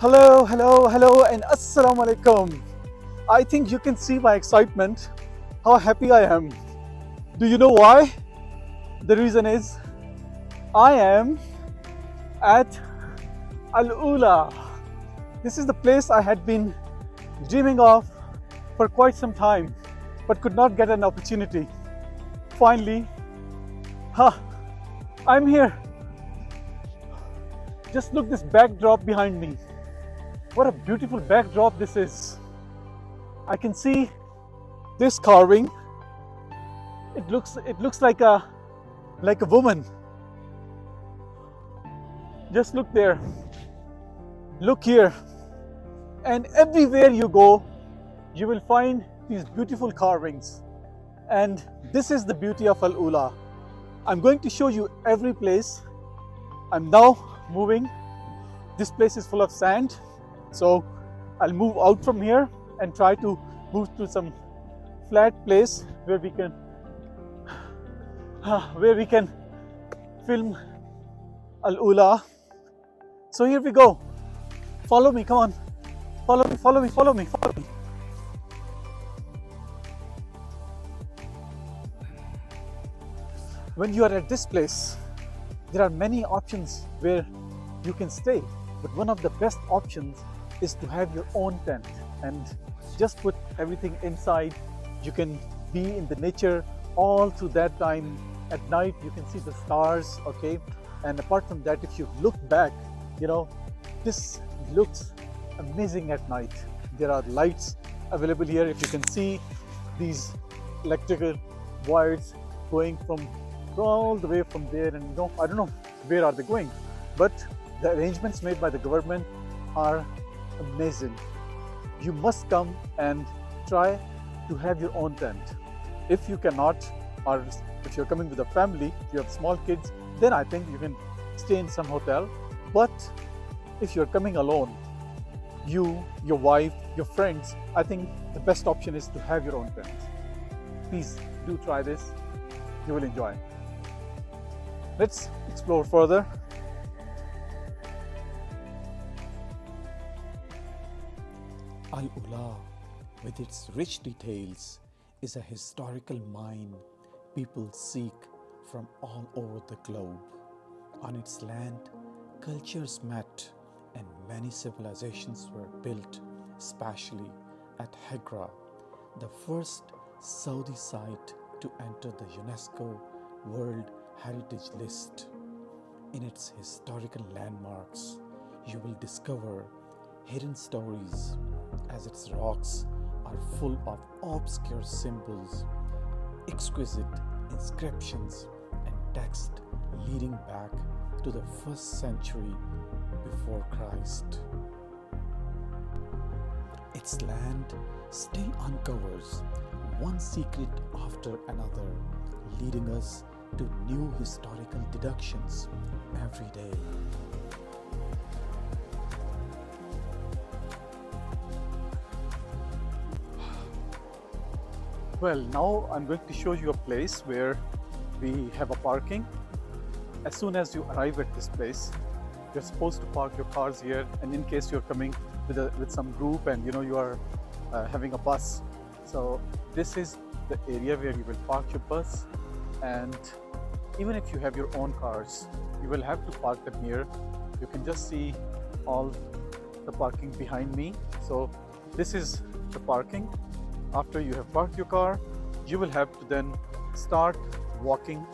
Hello, hello, hello, and assalamu alaikum. I think you can see my excitement, how happy I am. Do you know why? The reason is I am at AlUla. This is the place I had been dreaming of for quite some time, but could not get an opportunity. Finally, I'm here. Just look this backdrop behind me. What a beautiful backdrop this is. I can see this carving. It looks like a woman. Just look there. Look here. And everywhere you go, you will find these beautiful carvings. And this is the beauty of AlUla. I'm going to show you every place. I'm now moving. This place is full of sand. So I'll move out from here and try to move to some flat place where we can film AlUla. So here we go. Follow me, come on. Follow me, follow me, follow me, follow me. When you are at this place, there are many options where you can stay, but one of the best options is to have your own tent and just put everything inside. You can be in the nature all through that time. At night you can see the stars, okay? And apart from that, if you look back, this looks amazing at night. There are lights available here. If you can see these electrical wires going from all the way from there, and I don't know where are they going, but the arrangements made by the government are amazing. You must come and try to have your own tent. If you cannot, or if you're coming with a family, if you have small kids, then I think you can stay in some hotel. But if you're coming alone, you, your wife, your friends, I think the best option is to have your own tent. Please do try this. You will enjoy. Let's explore further. AlUla, with its rich details, is a historical mine people seek from all over the globe. On its land, cultures met and many civilizations were built, especially at Hegra, the first Saudi site to enter the UNESCO World Heritage List. In its historical landmarks, you will discover hidden stories, as its rocks are full of obscure symbols, exquisite inscriptions, and text leading back to the 1st century before Christ. Its land still uncovers one secret after another, leading us to new historical deductions every day. Well, now I'm going to show you a place where we have a parking. As soon as you arrive at this place, you're supposed to park your cars here, and in case you're coming with some group and you are having a bus, so this is the area where you will park your bus. And even if you have your own cars, you will have to park them here. You can just see all the parking behind me. So this is the parking. After you have parked your car, you will have to then start walking,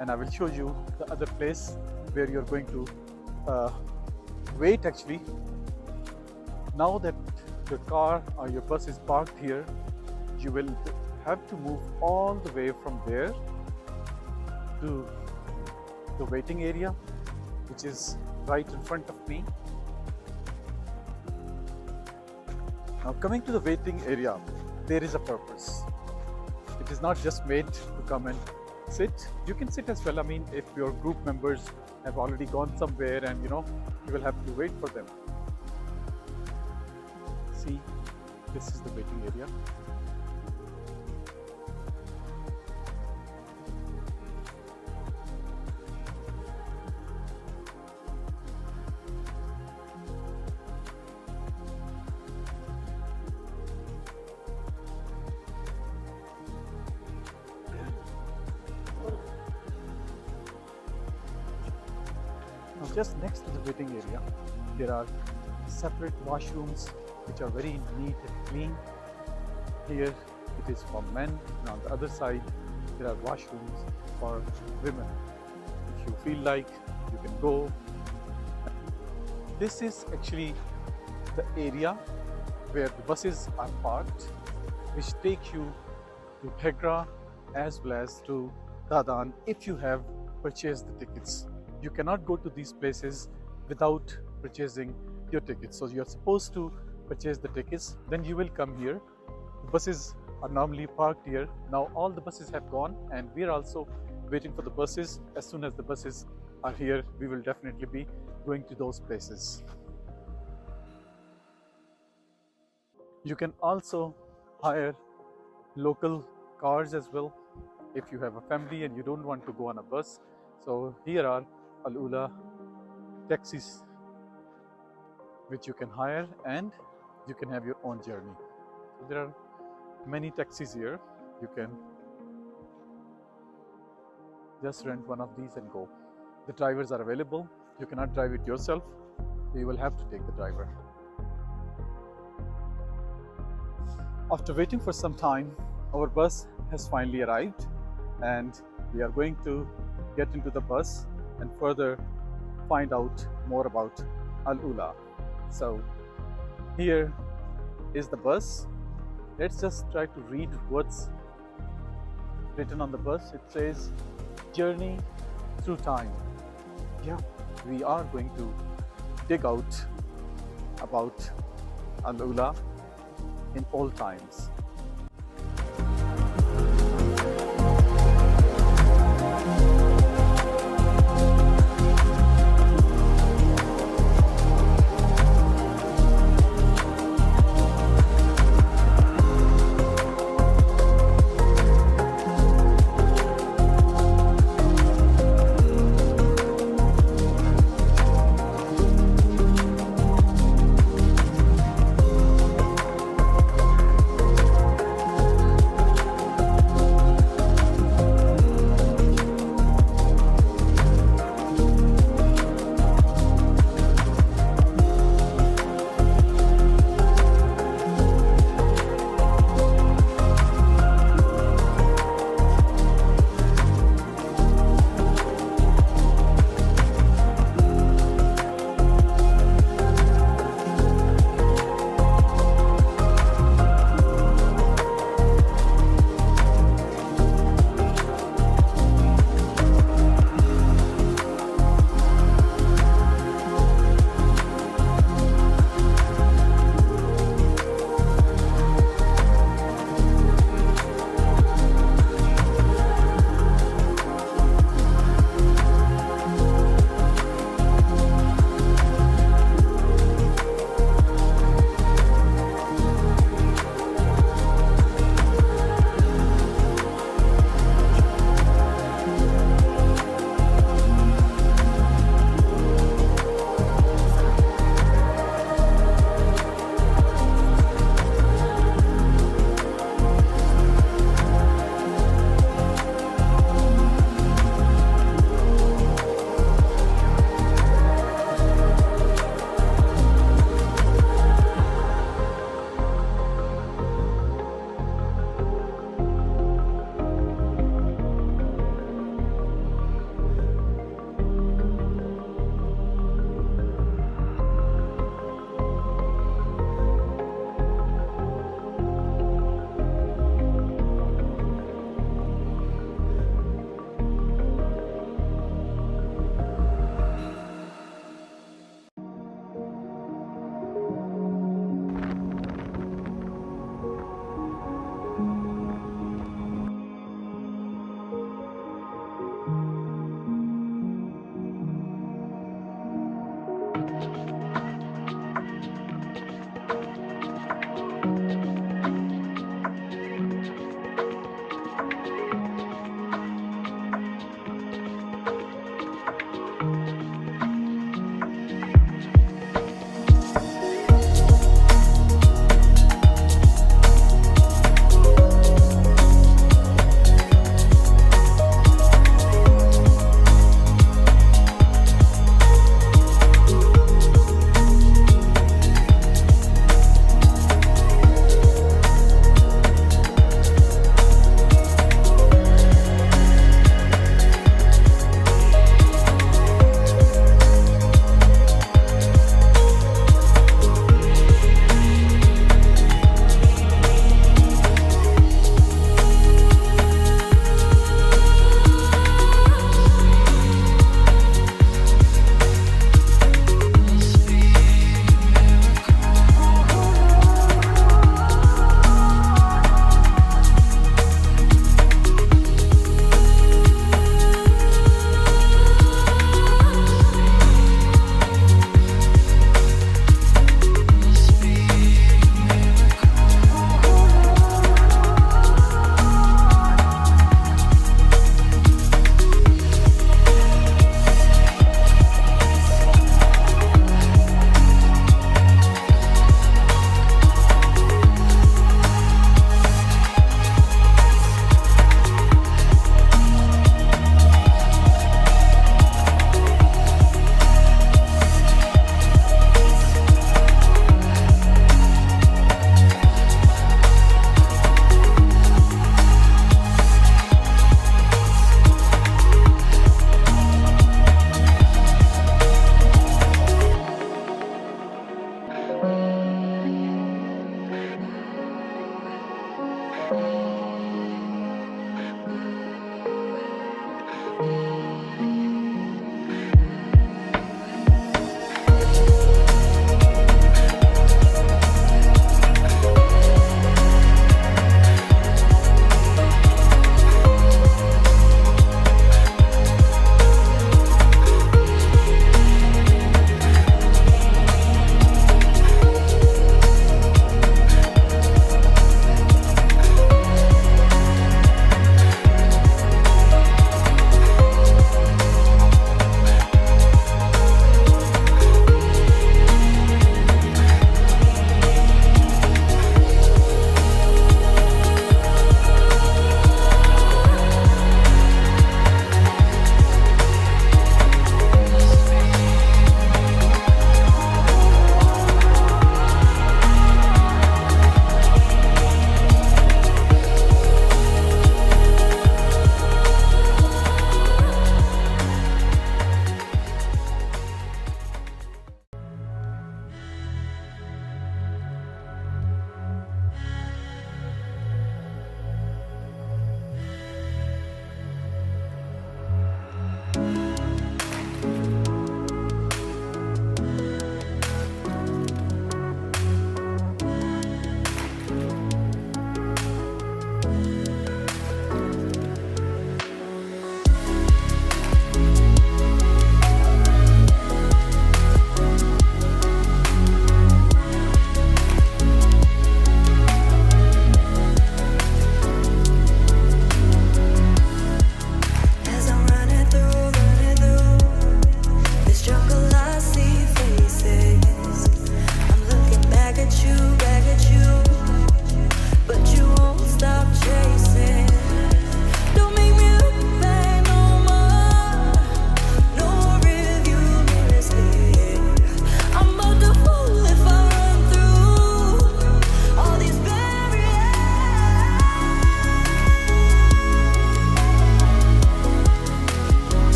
and I will show you the other place where you're going to wait. Actually, now that your car or your bus is parked here, you will have to move all the way from there to the waiting area, which is right in front of me. Now, coming to the waiting area, there is a purpose. It is not just made to come and sit. You can sit as well. I mean, if your group members have already gone somewhere, and you will have to wait for them. See, this is the waiting area. just next to the waiting area, there are separate washrooms which are very neat and clean. Here it is for men, and on the other side there are washrooms for women. If you feel like, you can go. This is actually the area where the buses are parked, which take you to Hegra as well as to Dadan if you have purchased the tickets. You cannot go to these places without purchasing your tickets. So you're supposed to purchase the tickets, then you will come here. The buses are normally parked here. Now all the buses have gone and we are also waiting for the buses. As soon as the buses are here, we will definitely be going to those places. You can also hire local cars as well if you have a family and you don't want to go on a bus. So here are AlUla taxis which you can hire and you can have your own journey. So there are many taxis here. You can just rent one of these and go. The drivers are available. You cannot drive it yourself, so you will have to take the driver. After waiting for some time, our bus has finally arrived and we are going to get into the bus and further find out more about AlUla. So here is the bus. Let's just try to read what's written on the bus. It says, journey through time. Yeah, we are going to dig out about AlUla in old times.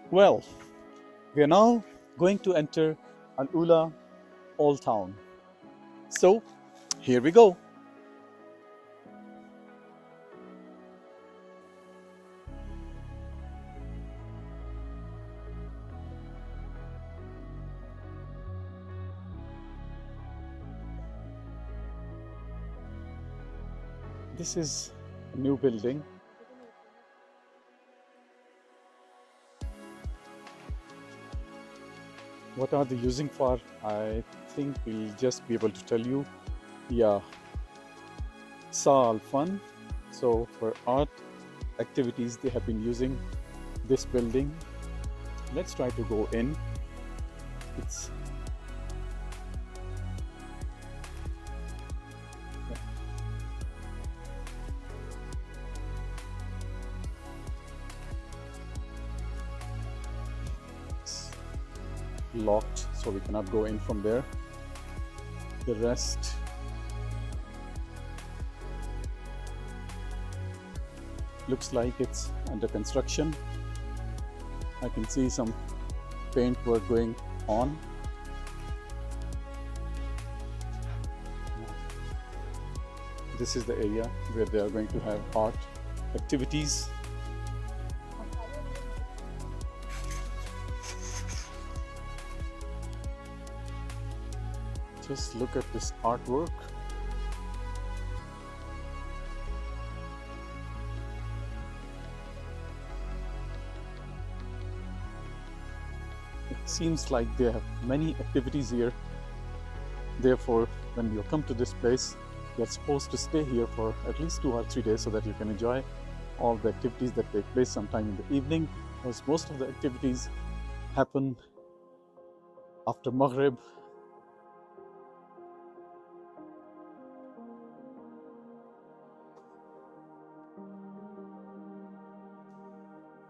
Well, we are now going to enter AlUla Old Town. So, here we go. This is a new building. What are they using for? I think we'll just be able to tell you. Yeah, fun. So for art activities, they have been using this building. Let's try to go in. It's locked, so we cannot go in from there. The rest looks like it's under construction. I can see some paint work going on. This is the area where they are going to have art activities. Just look at this artwork. It seems like they have many activities here. Therefore, when you come to this place, you're supposed to stay here for at least 2 or 3 days so that you can enjoy all the activities that take place sometime in the evening, because most of the activities happen after Maghrib.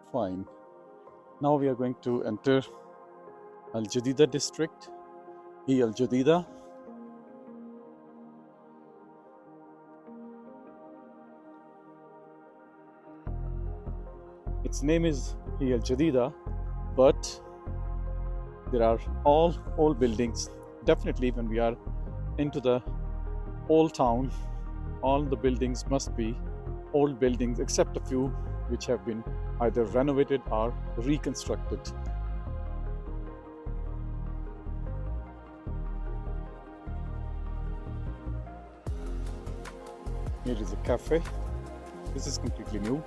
Fine. Now we are going to enter Al Jadida district, Al Jadida. Its name is Al Jadida, but there are all old buildings. Definitely, when we are into the old town, all the buildings must be old buildings, except a few which have been either renovated or reconstructed. Here is a cafe. This is completely new,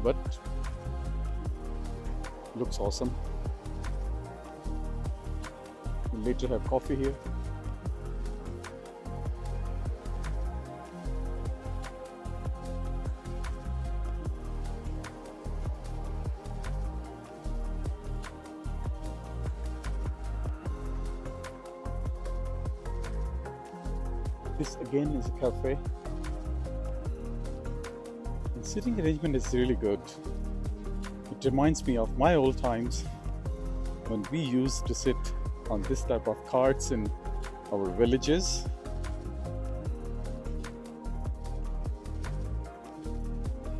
but looks awesome. We'll later have coffee here. This again is a cafe. The sitting arrangement is really good. It reminds me of my old times when we used to sit on this type of carts in our villages.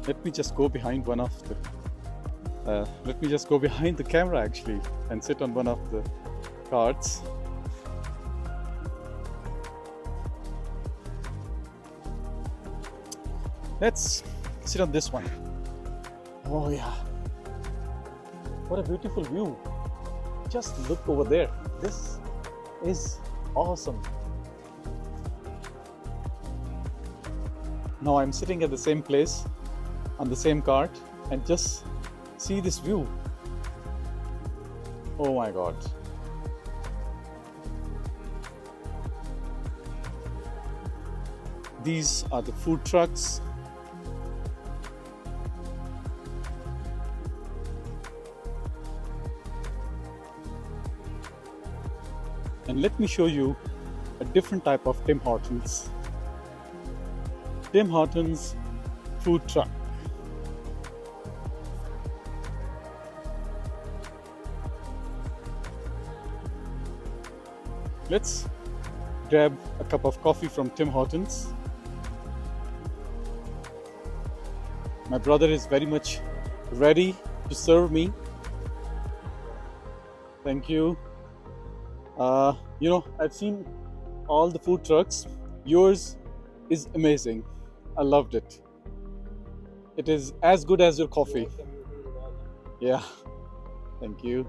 Let me just go behind one of the let me just go behind the camera actually and sit on one of the carts. Let's sit on this one. Oh yeah, what a beautiful view. Just look over there. This is awesome. Now I'm sitting at the same place on the same cart and just see this view. Oh my god. These are the food trucks. And let me show you a different type of Tim Hortons. Tim Hortons food truck. Let's grab a cup of coffee from Tim Hortons. My brother is very much ready to serve me. Thank you. I've seen all the food trucks. Yours is amazing. I loved it. It is as good as your coffee. Yeah, thank you.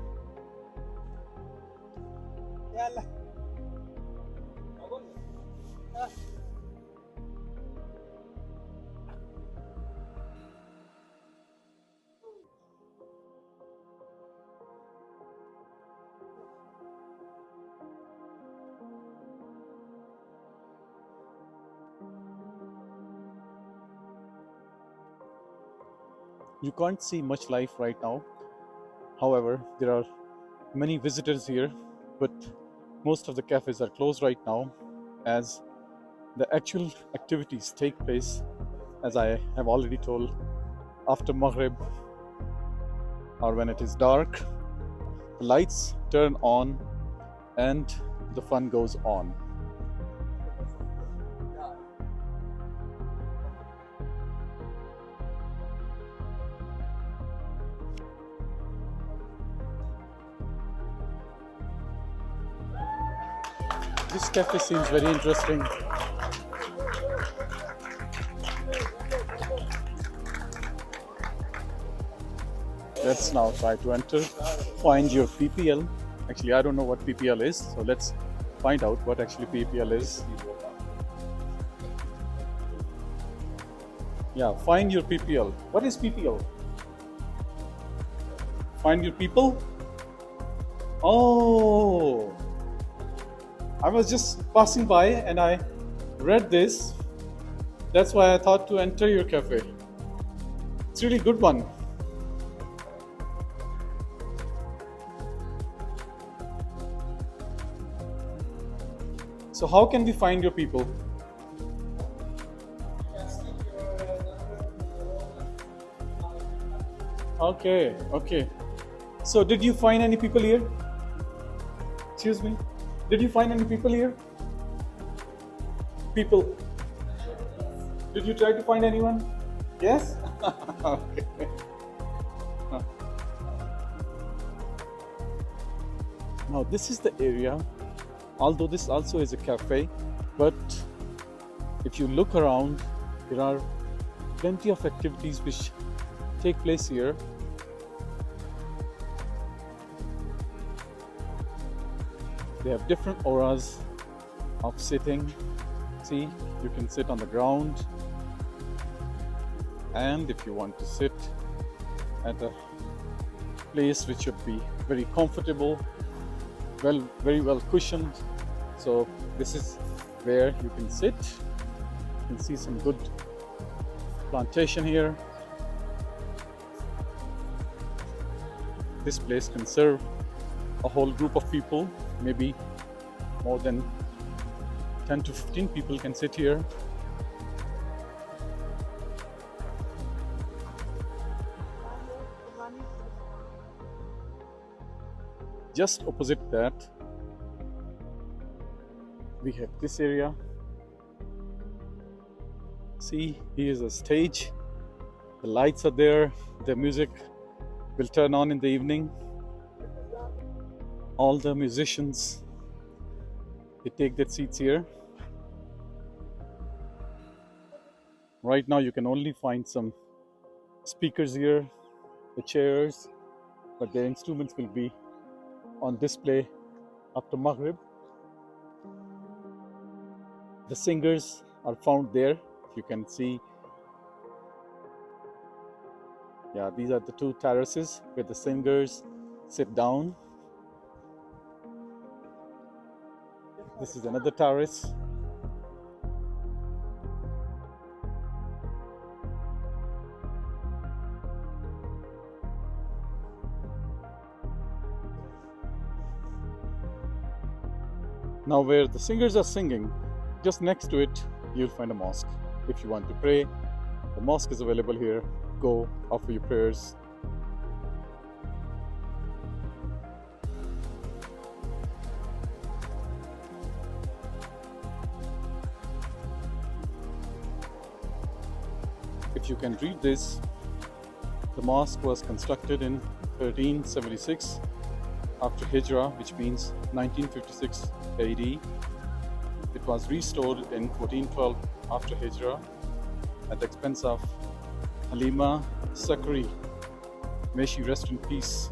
You can't see much life right now. However, there are many visitors here, but most of the cafes are closed right now as the actual activities take place, as I have already told, after Maghrib or when it is dark. The lights turn on and the fun goes on. This cafe seems very interesting. Let's now try to enter. Find your PPL. Actually, I don't know what PPL is, so let's find out what actually PPL is. Yeah, find your PPL. What is PPL? Find your people? Oh, I was just passing by and I read this. That's why I thought to enter your cafe. It's a really good one. So how can we find your people? Okay. So did you find any people here? Excuse me. Did you find any people here? People. Did you try to find anyone? Yes? Okay. Now this is the area, although this also is a cafe, but if you look around, there are plenty of activities which take place here. They have different auras of sitting. See, you can sit on the ground, and if you want to sit at a place which should be very comfortable, very well cushioned, so this is where you can sit. You can see some good plantation here. This place can serve a whole group of people, maybe more than 10 to 15 people can sit here. Just opposite that, we have this area. See, here's a stage. The lights are there. The music will turn on in the evening. All the musicians, they take their seats here. Right now you can only find some speakers here, the chairs, but their instruments will be on display after Maghrib. The singers are found there. You can see, yeah, these are the two terraces where the singers sit down. This is another terrace. Now where the singers are singing, just next to it, you'll find a mosque. If you want to pray, the mosque is available here. Go, offer your prayers. If you can read this, the mosque was constructed in 1376 after Hijra, which means 1956 AD. It was restored in 1412 after Hijra at the expense of Halima Sakari. May she rest in peace.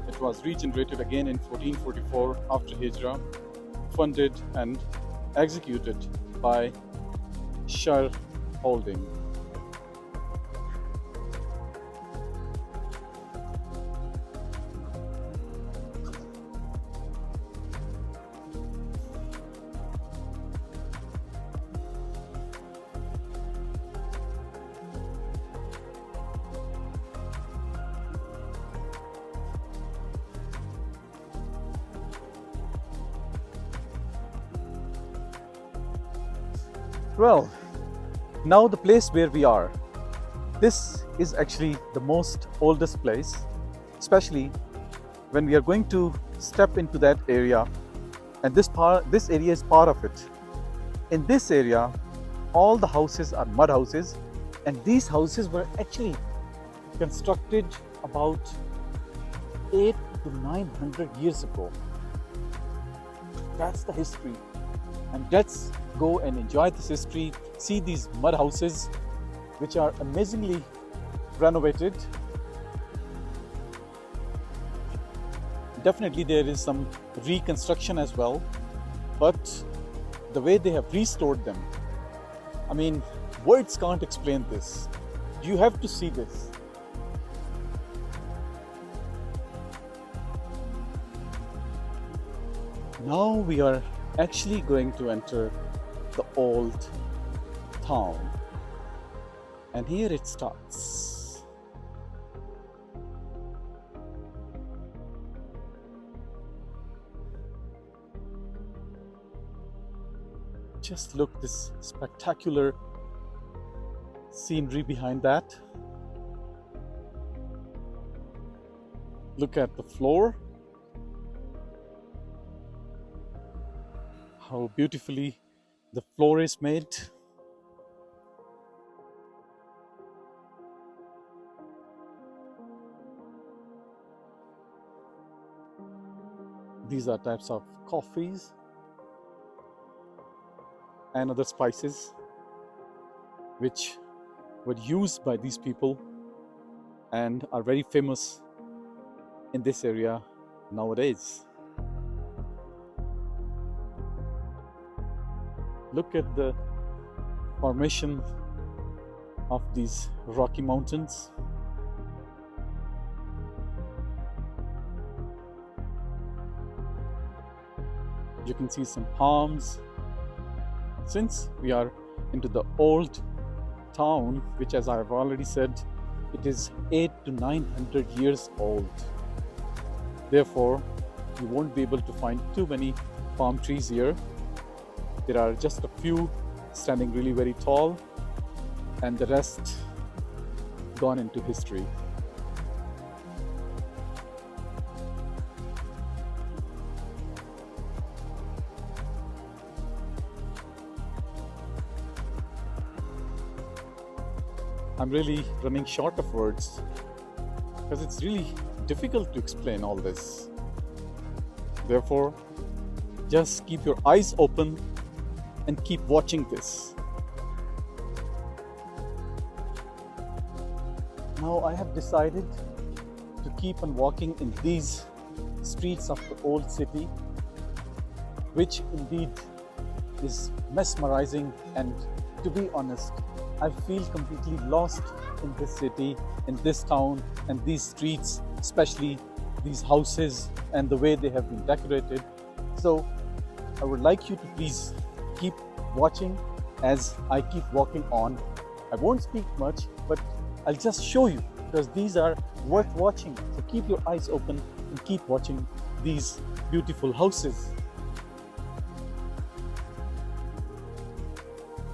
It was regenerated again in 1444 after Hijra, funded and executed by shareholding. Well, now the place where we are, this is actually the most oldest place, especially when we are going to step into that area, and this area is part of it. In this area, all the houses are mud houses, and these houses were actually constructed about 800 to 900 years ago. That's the history. And let's go and enjoy this history, see these mud houses which are amazingly renovated. Definitely there is some reconstruction as well, but the way they have restored them, I mean, words can't explain this. You have to see this. Now we are actually going to enter the old town, and here it starts. Just look, this spectacular scenery behind that. Look at the floor. How beautifully the floor is made. These are types of coffees and other spices which were used by these people and are very famous in this area nowadays. Look at the formation of these rocky mountains. You can see some palms. Since we are into the old town, which, as I have already said, it is 800 to 900 years old. Therefore, you won't be able to find too many palm trees here. There are just a few standing really very tall, and the rest gone into history. I'm really running short of words because it's really difficult to explain all this. Therefore, just keep your eyes open and keep watching this. Now I have decided to keep on walking in these streets of the old city, which indeed is mesmerizing, and to be honest, I feel completely lost in this city, in this town, and these streets, especially these houses and the way they have been decorated. So I would like you to please keep watching as I keep walking on. I won't speak much, but I'll just show you because these are worth watching. So keep your eyes open and keep watching these beautiful houses.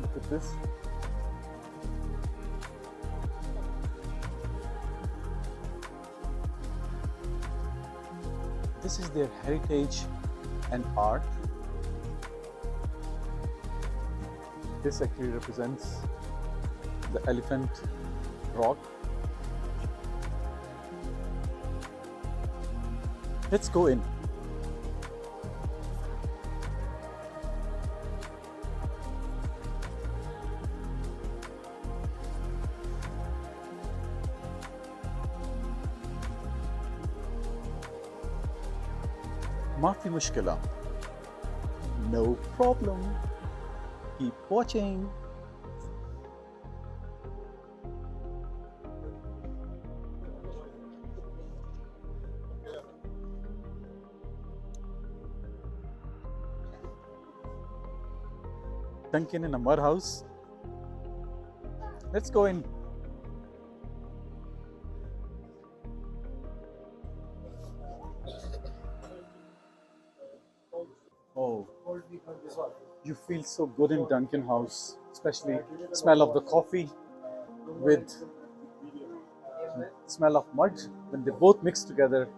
Look at this. This is their heritage and art. This actually represents the elephantrock. Let's go in. Maafi mushkila. No problem. Keep watching. Duncan in a mud house. Let's go in. Oh, you feel so good in Duncan House, especially smell of the coffee with smell of mud. When they both mix together,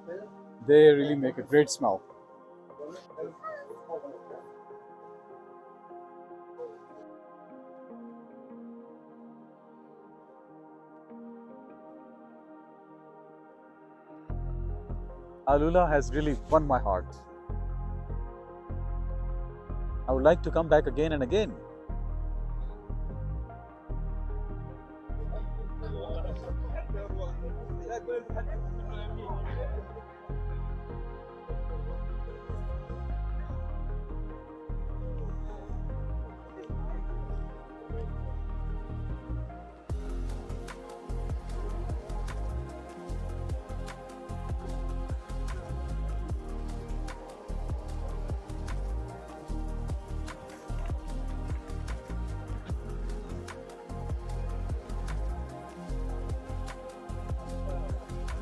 they really make a great smell. AlUla has really won my heart. I would like to come back again and again.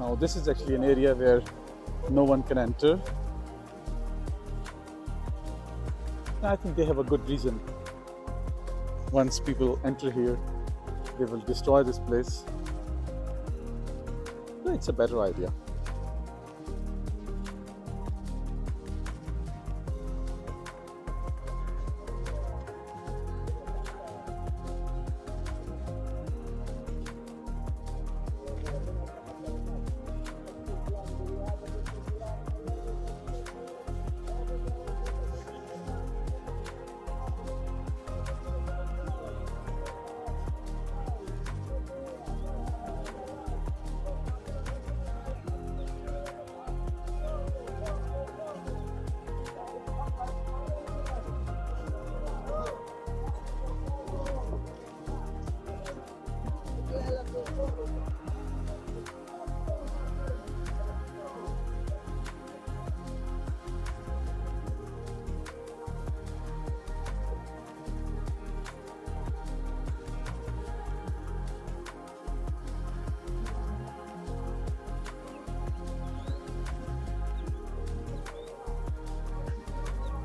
Now this is actually an area where no one can enter. I think they have a good reason. Once people enter here, they will destroy this place. So it's a better idea.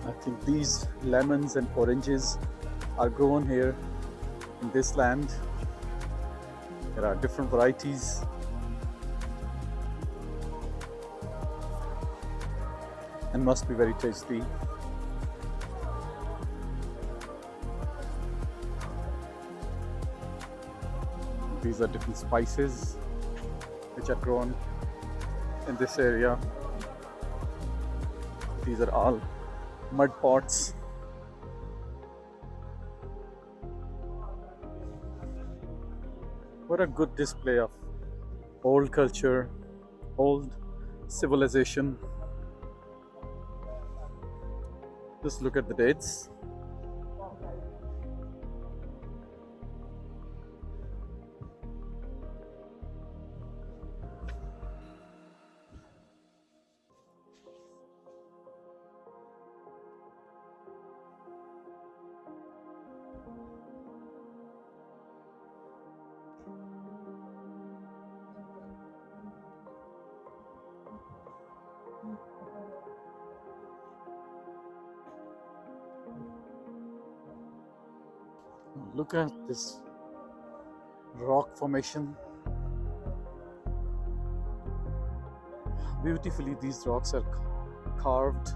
I think these lemons and oranges are grown here in this land. There are different varieties. And must be very tasty. These are different spices which are grown in this area. These are all mud pots. What a good display of old culture, old civilization. Just look at the dates. Look at this rock formation. Beautifully, these rocks are carved.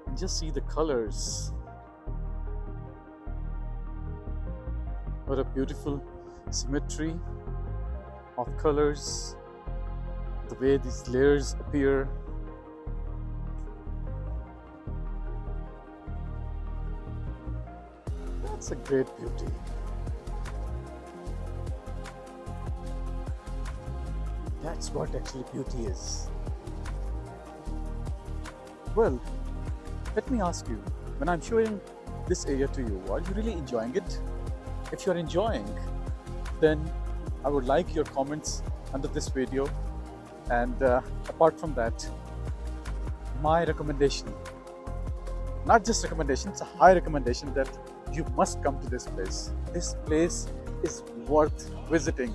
And just see the colors. What a beautiful symmetry of colors. The way these layers appear It's a great beauty. That's what actually beauty is. Well, let me ask you, when I'm showing this area to you, are you really enjoying it? If you're enjoying, then I would like your comments under this video. And apart from that, my recommendation, not just recommendation, it's a high recommendation that you must come to this place. This place is worth visiting.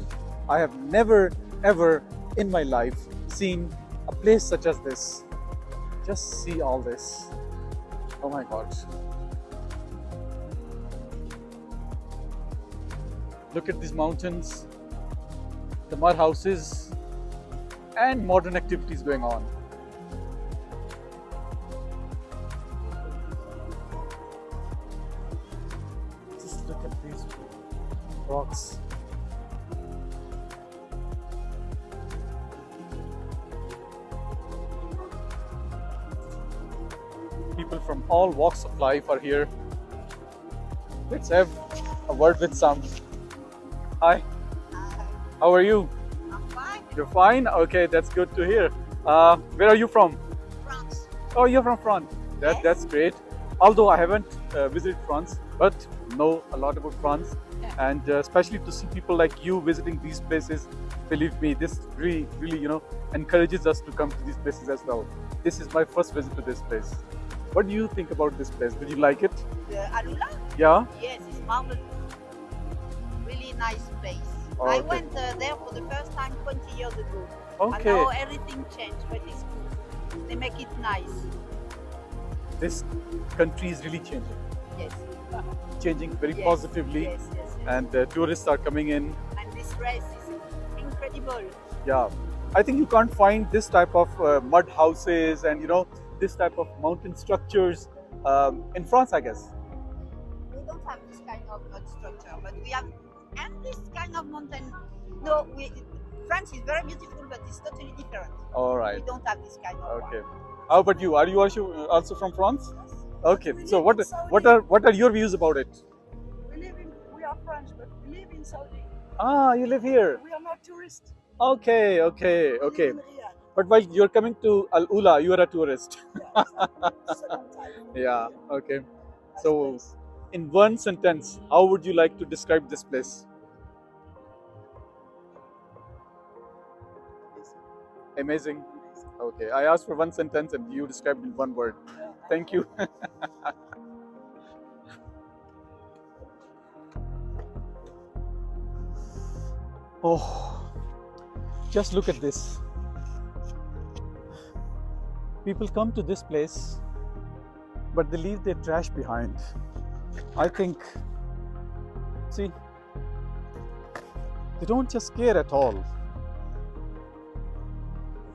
I have never ever in my life seen a place such as this. Just see all this. Oh my God. Look at these mountains, the mud houses, and modern activities going on. Just look at these rocks. People from all walks of life are here. Let's have a word with some. Hi. How are you? I'm fine. You're fine? Okay, that's good to hear. Where are you from? France. Oh, you're from France. Yes. That's great. Although I haven't visited France, but know a lot about France. Yeah. And especially to see people like you visiting these places, believe me, this really, encourages us to come to these places as well. This is my first visit to this place. What do you think about this place? Did you like it? The AlUla? Yeah? Yes, it's marvelous. Really nice place. Oh, I okay. went there for the first time 20 years ago. Okay. And now everything changed, but it's good. They make it nice. This country is really changing. Yes. Changing very Yes, positively. Yes, yes, yes. And tourists are coming in. And this race is incredible. Yeah, I think you can't find this type of mud houses and this type of mountain structures in France, I guess. We don't have this kind of mud structure, but we have and this kind of mountain. No, France is very beautiful, but it's totally different. All right. We don't have this kind of Okay. one. How about you? Are you also from France? Yes. Okay. We So live in Saudi. what are your views about it? We are French, but we live in Saudi. Ah, you live here. We are not tourists. Okay. We live in Riyadh. But while you're coming to AlUla, you are a tourist. Second time. Yeah. Okay. Nice So, place. in one sentence, how would you like to describe this place? Amazing. Okay, I asked for one sentence and you described in one word. Thank you. Oh, just look at this. People come to this place, but they leave their trash behind. I think, see, they don't just care at all.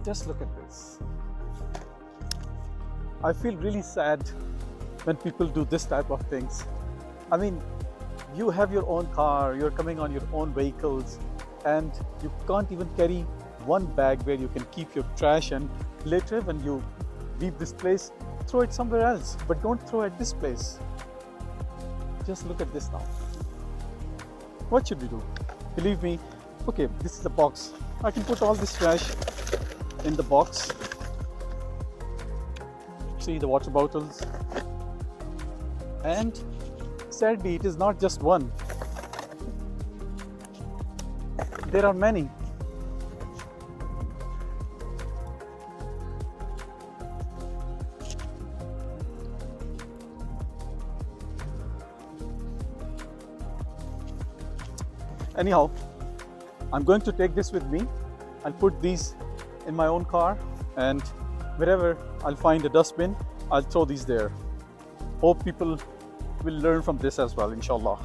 Just look at this. I feel really sad when people do this type of things. I mean, you have your own car, you're coming on your own vehicles, and you can't even carry one bag where you can keep your trash, and later when you leave this place, throw it somewhere else, but don't throw at this place. Just look at this now. What should we do? Believe me, okay, this is a box. I can put all this trash in the box. See the water bottles. And sadly, it is not just one. There are many. Anyhow, I'm going to take this with me. I'll put these in my own car, and wherever I'll find a dustbin, I'll throw these there. Hope people will learn from this as well, inshallah.